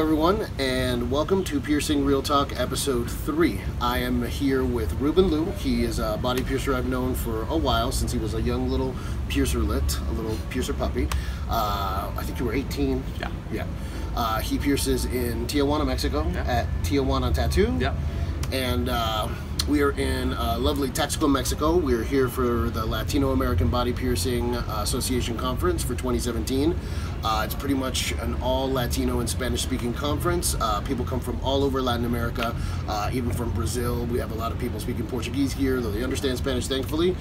everyone, and welcome to Piercing Realtalk episode 3. I am here with Ruben Lew. He is a body piercer I've known for a while, since he was a young little piercerlet, a little piercer puppy. I think you were 18. Yeah. He pierces in Tijuana, Mexico, at Tia Juana Tattoo. Yeah. And we are in lovely Texcoco, Mexico. We're here for the Latino American Body Piercing Association Conference for 2017. It's pretty much an all Latino and Spanish speaking conference. People come from all over Latin America, even from Brazil. We have a lot of people speaking Portuguese here, though they understand Spanish, thankfully.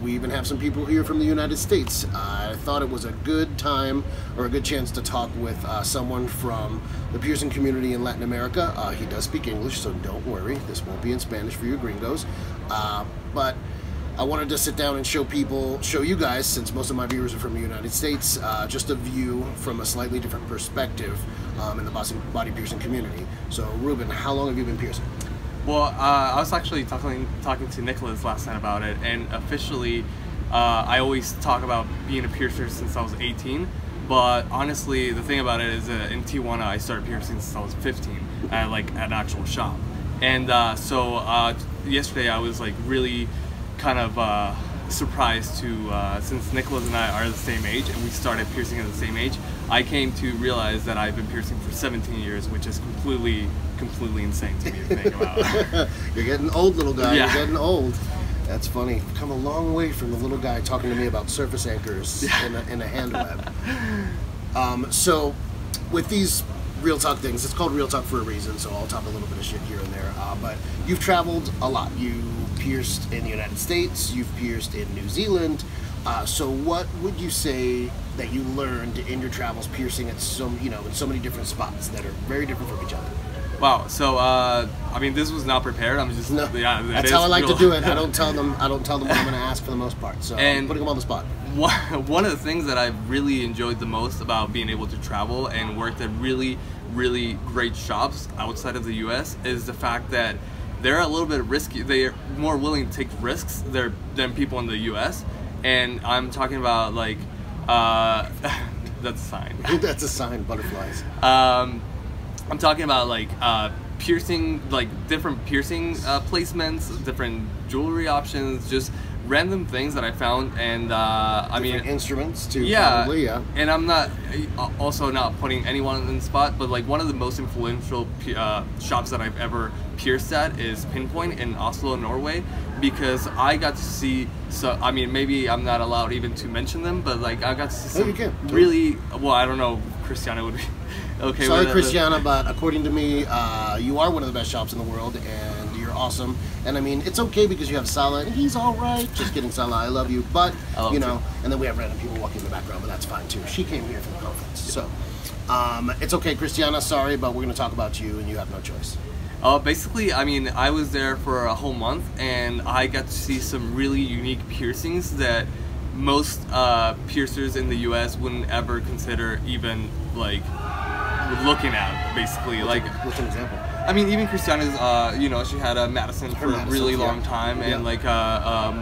We even have some people here from the United States. I thought it was a good time, or a good chance to talk with someone from the piercing community in Latin America. He does speak English, so don't worry. This won't be in Spanish for you gringos. But I wanted to sit down and show you guys, since most of my viewers are from the United States, just a view from a slightly different perspective in the body piercing community. So, Ruben, how long have you been piercing? Well, I was actually talking to Nicholas last night about it, and officially, I always talk about being a piercer since I was 18. But honestly, the thing about it is in Tijuana, I started piercing since I was 15 at an actual shop. And so yesterday I was like really kind of surprised to, since Nicholas and I are the same age and we started piercing at the same age, I came to realize that I've been piercing for 17 years, which is completely insane to me to think about. You're getting old, little guy. Yeah. You're getting old. That's funny. I've come a long way from the little guy talking to me about surface anchors in a hand web. So with these Real Talk things, it's called Real Talk for a reason, so I'll talk a little bit of shit here and there. But you've traveled a lot. You pierced in the United States, you've pierced in New Zealand. So what would you say that you learned in your travels piercing at in so many different spots that are very different from each other? Wow. So I mean, this was not prepared. I'm just that's how I like to do it. I don't tell them what I'm going to ask for the most part. So I'm putting them on the spot. One of the things that I've really enjoyed the most about being able to travel and work at really great shops outside of the U.S. is the fact that they're a little bit risky. They're more willing to take risks than people in the U.S. And I'm talking about like that's a sign. That's a sign. Butterflies. I'm talking about like piercing, like different piercing placements, different jewelry options, just random things that I found, and I mean instruments too. Probably, yeah. And I'm not also not putting anyone in the spot, but like one of the most influential shops that I've ever pierced at is Pinpoint in Oslo, Norway, because I got to see. So I mean, maybe I'm not allowed even to mention them, but like I got to see some really well. I don't know. Christiana would be. Okay, sorry, Christiana, but according to me, you are one of the best shops in the world, and you're awesome. And I mean, it's okay because you have Salah, and he's all right. Just kidding, Salah, I love you. But, you know, and then we have random people walking in the background, but that's fine, too. She came here for the conference. So, it's okay, Christiana, sorry, but we're going to talk about you, and you have no choice. Basically, I mean, I was there for a whole month, and I got to see some really unique piercings that most piercers in the U.S. wouldn't ever consider even, like, looking at, basically. What's an example? I mean, even Christiana's, you know, she had a Madison for a really long time, and like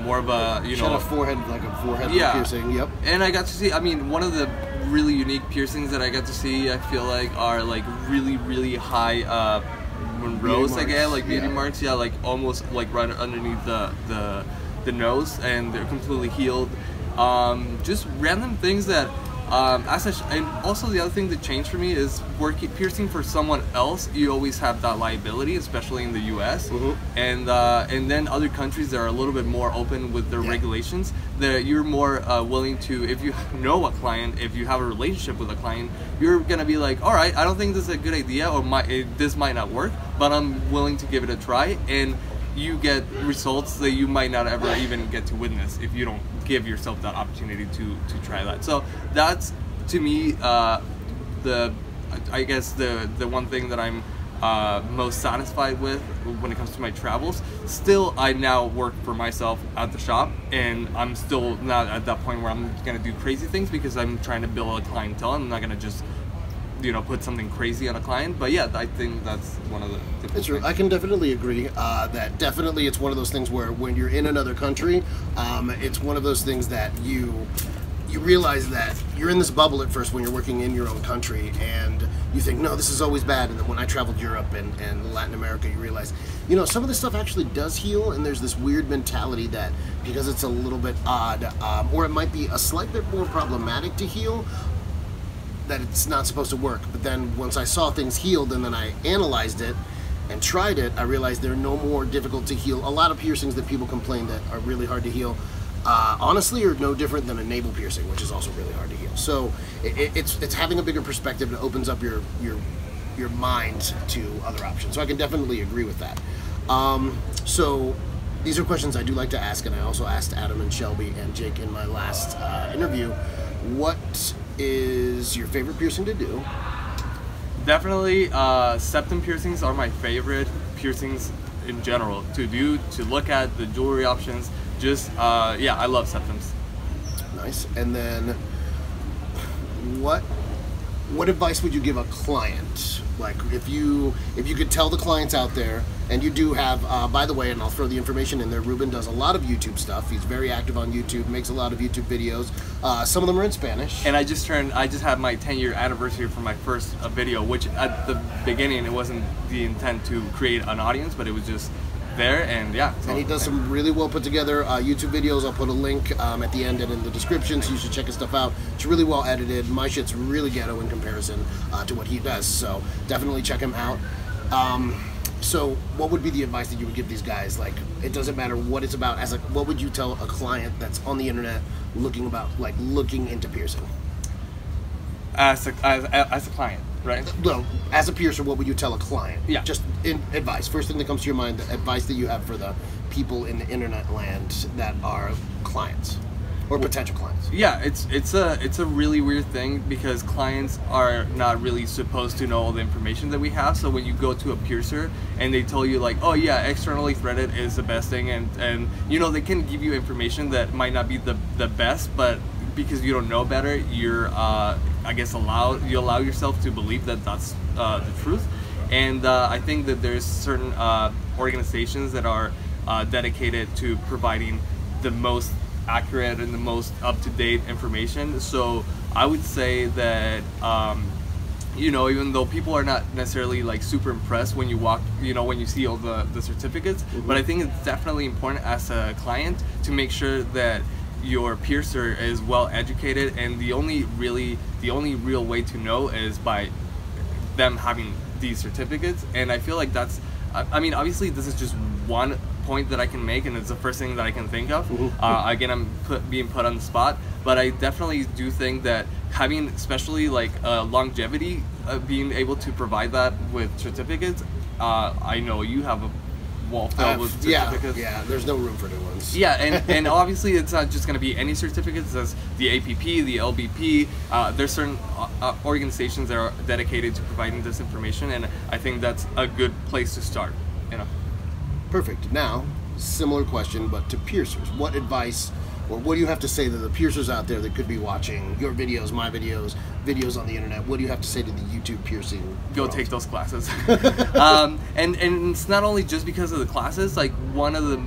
more of a, you know, she had a forehead piercing. Yep. And I got to see. I mean, one of the really unique piercings that I got to see, I feel like, are like really high rows, I guess, like beauty marks. Yeah, like almost like right underneath the nose, and they're completely healed. Just random things that. And also the other thing that changed for me is piercing for someone else. You always have that liability, especially in the U.S. And then other countries that are a little bit more open with their regulations. That you're more willing to, if you know a client, if you have a relationship with a client, you're gonna be like, all right, I don't think this is a good idea, or this might not work, but I'm willing to give it a try. And you get results that you might not ever even get to witness if you don't give yourself that opportunity to try that. So that's, to me, I guess the one thing that I'm most satisfied with when it comes to my travels. Still, I now work for myself at the shop, and I'm still not at that point where I'm gonna do crazy things, because I'm trying to build a clientele. I'm not gonna just, you know, put something crazy on a client. But yeah, I think that's one of the it's true. I can definitely agree that definitely it's one of those things where when you're in another country, it's one of those things that you you realize that you're in this bubble at first when you're working in your own country, and you think, no, this is always bad. And then when I traveled Europe and Latin America, you realize, you know, some of this stuff actually does heal, and there's this weird mentality that because it's a little bit odd, or it might be a slight bit more problematic to heal, that it's not supposed to work. But then once I saw things healed and then I analyzed it and tried it, I realized they're no more difficult to heal. A lot of piercings that people complain that are really hard to heal, honestly, are no different than a navel piercing, which is also really hard to heal. So it's having a bigger perspective that opens up your mind to other options. So I can definitely agree with that. So these are questions I do like to ask, and I also asked Adam and Shelby and Jake in my last interview. What is your favorite piercing to do? Definitely, septum piercings are my favorite piercings in general to do, to look at the jewelry options. Just, yeah, I love septums. Nice. And then, what advice would you give a client? Like, if you could tell the clients out there, and you do have, by the way, and I'll throw the information in there, Ruben does a lot of YouTube stuff. He's very active on YouTube, makes a lot of YouTube videos. Some of them are in Spanish. And I just had my 10-year anniversary for my first video, which at the beginning, it wasn't the intent to create an audience, but it was just there, and yeah. And he does some really well put together YouTube videos. I'll put a link at the end and in the description, so you should check his stuff out. It's really well edited. My shit's really ghetto in comparison to what he does, so definitely check him out. So what would be the advice that you would give these guys? Like, it doesn't matter what it's about. What would you tell a client that's on the internet looking into piercing? As a client, right? Well, as a piercer, what would you tell a client? Yeah. Just in advice. First thing that comes to your mind, the advice that you have for the people in the internet land that are clients or potential clients. Yeah, it's a really weird thing because clients are not really supposed to know all the information that we have. So when you go to a piercer and they tell you like, oh yeah, externally threaded is the best thing, and you know, they can give you information that might not be the best, but because you don't know better, you're I guess you allow yourself to believe that that's the truth. And I think that there's certain organizations that are dedicated to providing the most accurate and the most up-to-date information. So I would say that you know, even though people are not necessarily like super impressed when you walk, you know, when you see all the certificates, but I think it's definitely important as a client to make sure that your piercer is well educated, and the only real way to know is by them having these certificates. And I feel like that's, I mean, obviously this is just one point that I can make, and it's the first thing that I can think of. Again, I'm being put on the spot, but I definitely do think that having, especially like longevity, being able to provide that with certificates. I know you have a wall filled with certificates. Yeah, there's no room for new ones. Yeah, and obviously it's not just going to be any certificates. There's the APP, the LBP. There's certain organizations that are dedicated to providing this information, and I think that's a good place to start. You know. Perfect. Now, similar question, but to piercers. What advice, or what do you have to say to the piercers out there that could be watching your videos, my videos, videos on the internet? What do you have to say to the YouTube piercing Go world? take those classes. And it's not only just because of the classes. Like one of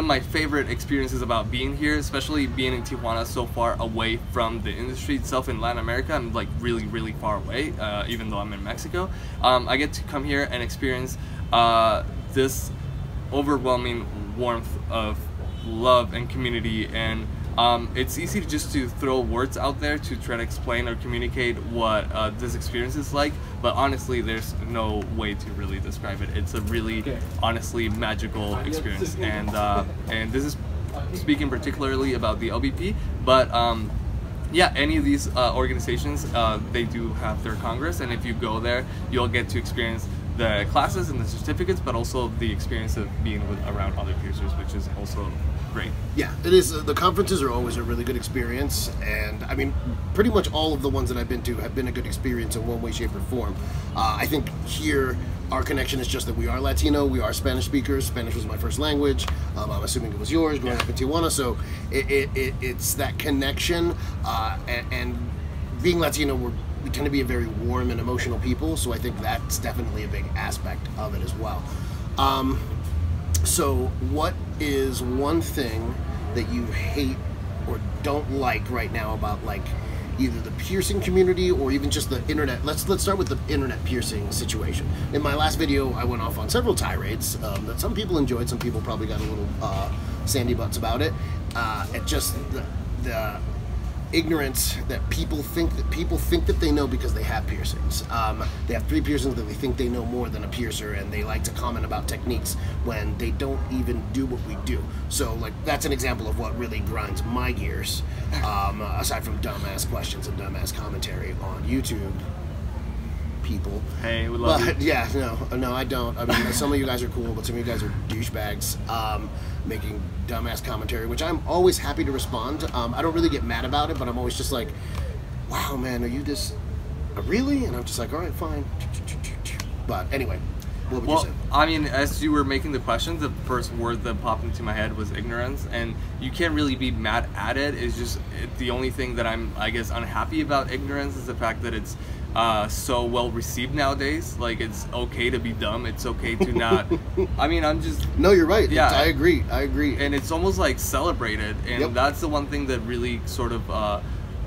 my favorite experiences about being here, especially being in Tijuana, so far away from the industry itself in Latin America. I'm like really far away, even though I'm in Mexico. I get to come here and experience this overwhelming warmth of love and community, and it's easy to throw words out there to try to explain or communicate what this experience is like, but honestly there's no way to really describe it. It's a really honestly magical experience, and this is speaking particularly about the LBP, but yeah, any of these organizations, they do have their congress, and if you go there you'll get to experience the classes and the certificates, but also the experience of being around other piercers, which is also great. Yeah, it is. The conferences are always a really good experience, and I mean, pretty much all of the ones that I've been to have been a good experience in one way, shape, or form. I think here our connection is just that we are Latino, we are Spanish speakers. Spanish was my first language. I'm assuming it was yours growing up in Tijuana, so it's that connection, and being Latino, we tend to be a very warm and emotional people, so I think that's definitely a big aspect of it as well. So what is one thing that you hate or don't like right now about like either the piercing community or even just the internet. Let's start with the internet piercing situation. In my last video, I went off on several tirades that some people enjoyed. Some people probably got a little sandy butts about it. It just the ignorance that people think that they know because they have piercings. They have 3 piercings that they think they know more than a piercer, and they like to comment about techniques when they don't even do what we do. So like that's an example of what really grinds my gears, aside from dumbass questions and dumbass commentary on YouTube. People. Hey, we love you. Yeah, no, I don't. I mean, some of you guys are cool, but some of you guys are douchebags making dumbass commentary, which I'm always happy to respond. I don't really get mad about it, but I'm always just like, wow, man, are you this? Really? And I'm just like, all right, fine. But anyway, what would you say? I mean, as you were making the question, the first word that popped into my head was ignorance, and you can't really be mad at it. It's just the only thing that I'm, I guess, unhappy about ignorance is the fact that it's so well received nowadays. Like, it's okay to be dumb. It's okay to not. I mean, I'm just. No, you're right. Yeah, I agree. And it's almost like celebrated, and that's the one thing that really sort of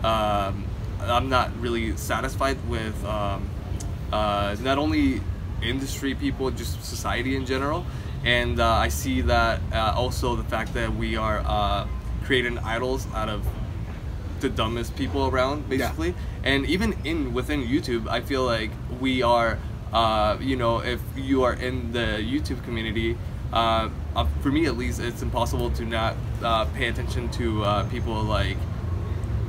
I'm not really satisfied with. Not only industry people, just society in general, and I see that also the fact that we are creating idols out of the dumbest people around, basically. Yeah. And even within YouTube, I feel like we are, you know, if you are in the YouTube community, for me at least, it's impossible to not pay attention to people like,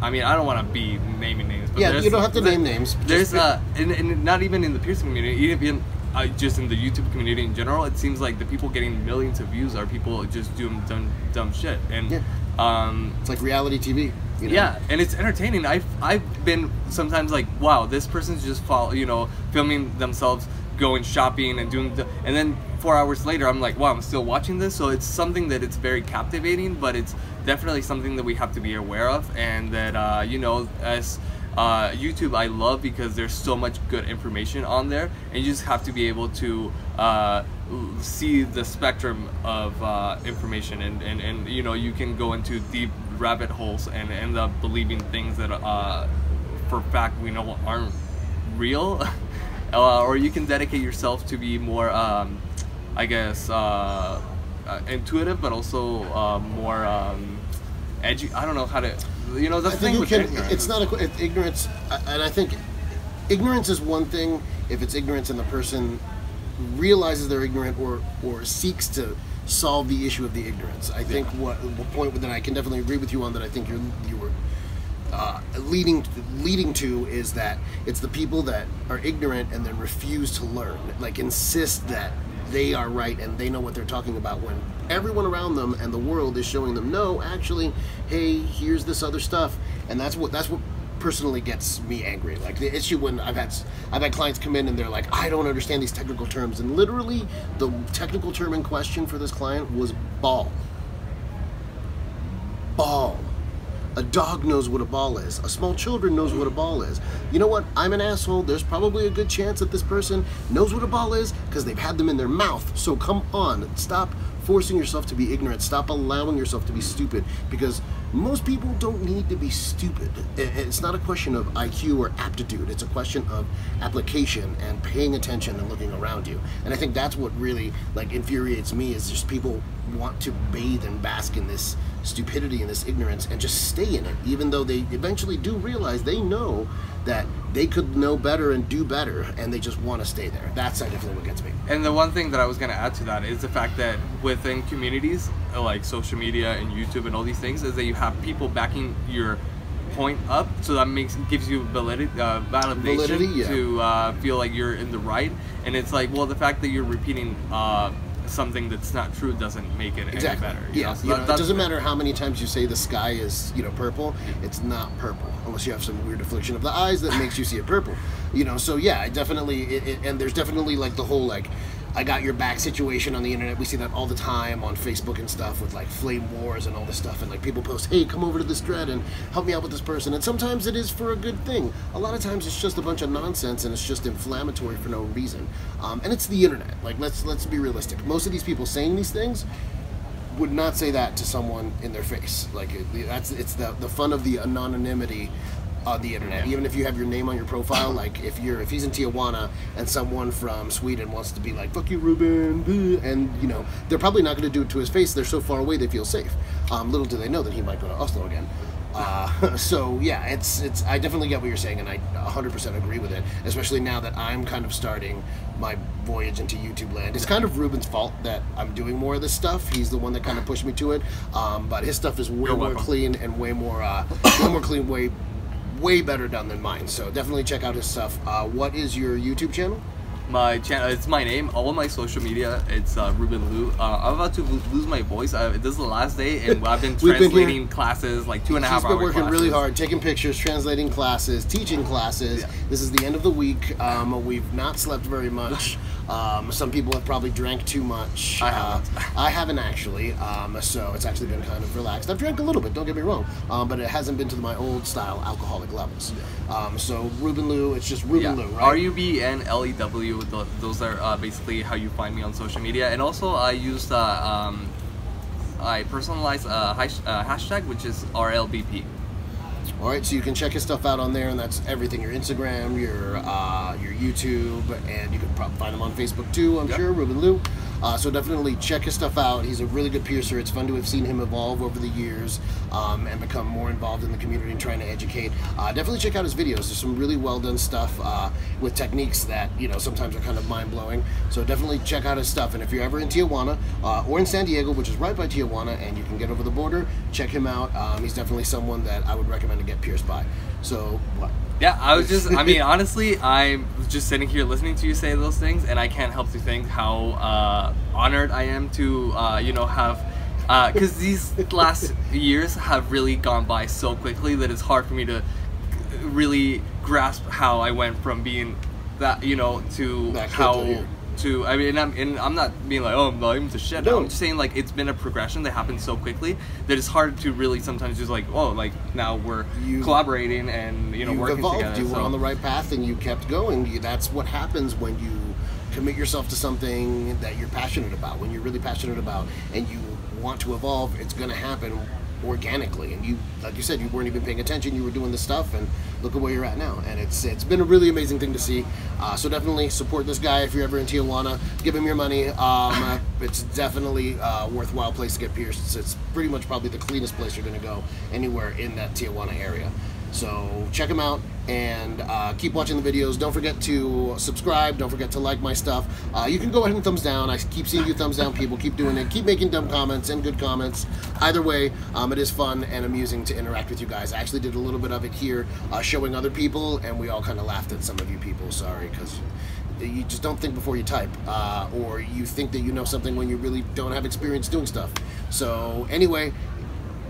I mean, I don't want to be naming names, but yeah, you don't have to name names. There's and not even in the piercing community, even just in the YouTube community in general, it seems like the people getting millions of views are people just doing dumb shit, and it's like reality TV. You know? Yeah, and it's entertaining. I've been sometimes like, wow, this person's just filming themselves going shopping and doing, and then 4 hours later, I'm like, wow, I'm still watching this. So it's something that it's very captivating, but it's definitely something that we have to be aware of, and that you know, as YouTube, I love because there's so much good information on there, and you just have to be able to see the spectrum of information, and you know, you can go into deep rabbit holes and end up believing things that for fact we know aren't real. Or you can dedicate yourself to be more I guess intuitive, but also more edgy. I don't know how to, you know, that's the thing with ignorance. It's not it's ignorance, and I think ignorance is one thing if it's ignorance and the person realizes they're ignorant or seeks to solve the issue of the ignorance. I think what point that I can definitely agree with you on, that I think you were leading to, is that it's the people that are ignorant and then refuse to learn, like insist that they are right and they know what they're talking about, when everyone around them and the world is showing them, no, actually, hey, here's this other stuff. And that's what personally gets me angry. Like the issue when I've had clients come in and they're like, I don't understand these technical terms, and literally the technical term in question for this client was ball. A dog knows what a ball is. A small children knows what a ball is. You know what? I'm an asshole. There's probably a good chance that this person knows what a ball is because they've had them in their mouth. So come on, stop forcing yourself to be ignorant. Stop allowing yourself to be stupid, because most people don't need to be stupid. It's not a question of IQ or aptitude. It's a question of application and paying attention and looking around you. And I think that's what really like infuriates me, is just people want to bathe and bask in this stupidity and this ignorance and just stay in it, even though they eventually do realize they know that they could know better and do better, and they just want to stay there. That's definitely what gets me. And the one thing that I was going to add to that is the fact that within communities like social media and YouTube and all these things, is that you have people backing your point up, so that gives you validation to feel like you're in the right. And it's like, well, the fact that you're repeating something that's not true doesn't make it any better. Yeah, so it doesn't matter how many times you say the sky is, purple. It's not purple unless you have some weird affliction of the eyes that makes you see it purple. So yeah, I definitely, and there's definitely like the whole like, I got your back situation on the internet. We see that all the time on Facebook and stuff, with like flame wars and all this stuff, and like people post, hey, come over to this thread and help me out with this person. And sometimes it is for a good thing. A lot of times it's just a bunch of nonsense and it's just inflammatory for no reason. And it's the internet. Like let's be realistic. Most of these people saying these things, would not say that to someone in their face. Like it's the fun of the anonymity on the internet. Even if you have your name on your profile, like if he's in Tijuana and someone from Sweden wants to be like "fuck you, Ruben," and you know they're probably not going to do it to his face. They're so far away they feel safe. Little do they know that he might go to Oslo again. So yeah, it's I definitely get what you're saying, and I 100% agree with it. Especially now that I'm kind of starting my voyage into YouTube land. It's kind of Ruben's fault that I'm doing more of this stuff. He's the one that kind of pushed me to it. But his stuff is way more clean and way more clean, way better done than mine. So definitely check out his stuff. What is your YouTube channel? My channel, it's my name. All of my social media, it's Ruben Lew. I'm about to lose my voice. This is the last day, and I've been translating classes, like 2.5 hour classes. He's been working really hard, taking pictures, translating classes, teaching classes. Yeah. This is the end of the week. We've not slept very much. Some people have probably drank too much. I haven't actually, so it's actually been kind of relaxed. I've drank a little bit, don't get me wrong, but it hasn't been to my old style alcoholic levels. So Ruben Lew, it's just Ruben Lew, right? RUBNLEW. Those are basically how you find me on social media. And also I used I personalized a hashtag, which is RLBP. Alright, so you can check his stuff out on there, and that's everything: your Instagram, your YouTube, and you can probably find him on Facebook too, I'm sure, Ruben Lew. So definitely check his stuff out. He's a really good piercer. It's fun to have seen him evolve over the years and become more involved in the community and trying to educate. Definitely check out his videos. There's some really well done stuff with techniques that, you know, sometimes are kind of mind blowing. So definitely check out his stuff. And if you're ever in Tijuana or in San Diego, which is right by Tijuana, and you can get over the border, check him out. He's definitely someone that I would recommend to get pierced by. So what? Yeah, I mean, honestly, I'm just sitting here listening to you say those things, and I can't help to think how honored I am to, you know, have, because these last years have really gone by so quickly that it's hard for me to really grasp how I went from being that, you know, to how... I mean, I'm not being like, oh, I'm the shit. No. I'm just saying, like, it's been a progression that happened so quickly that it's hard to really sometimes just like, oh, like, now we're collaborating and, you know, working together. You were on the right path and you kept going. That's what happens when you commit yourself to something that you're passionate about. When you're really passionate about and you want to evolve, it's going to happen organically. And you, like you said, you weren't even paying attention. You were doing this stuff, and look at where you're at now. And it's been a really amazing thing to see. So definitely support this guy if you're ever in Tijuana. Give him your money. It's definitely a worthwhile place to get pierced. It's pretty much probably the cleanest place you're going to go anywhere in that Tijuana area. So check him out and keep watching the videos. Don't forget to subscribe. Don't forget to like my stuff. You can go ahead and thumbs down. I keep seeing you thumbs down, people. Keep doing it. Keep making dumb comments and good comments. Either way, it is fun and amusing to interact with you guys. I actually did a little bit of it here showing other people, and we all kind of laughed at some of you people. Sorry, because you just don't think before you type, or you think that you know something when you really don't have experience doing stuff. So anyway,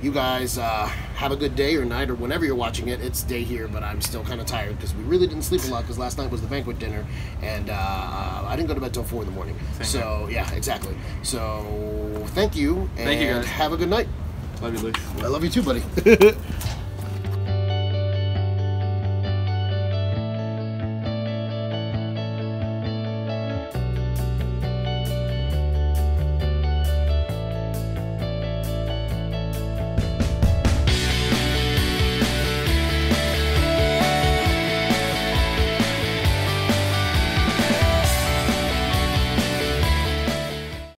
you guys have a good day or night or whenever you're watching it. It's day here, but I'm still kind of tired because we really didn't sleep a lot because last night was the banquet dinner, and I didn't go to bed till 4 in the morning. So yeah, exactly. So thank you, and thank you guys. Have a good night. Love you, Luke. I love you too, buddy.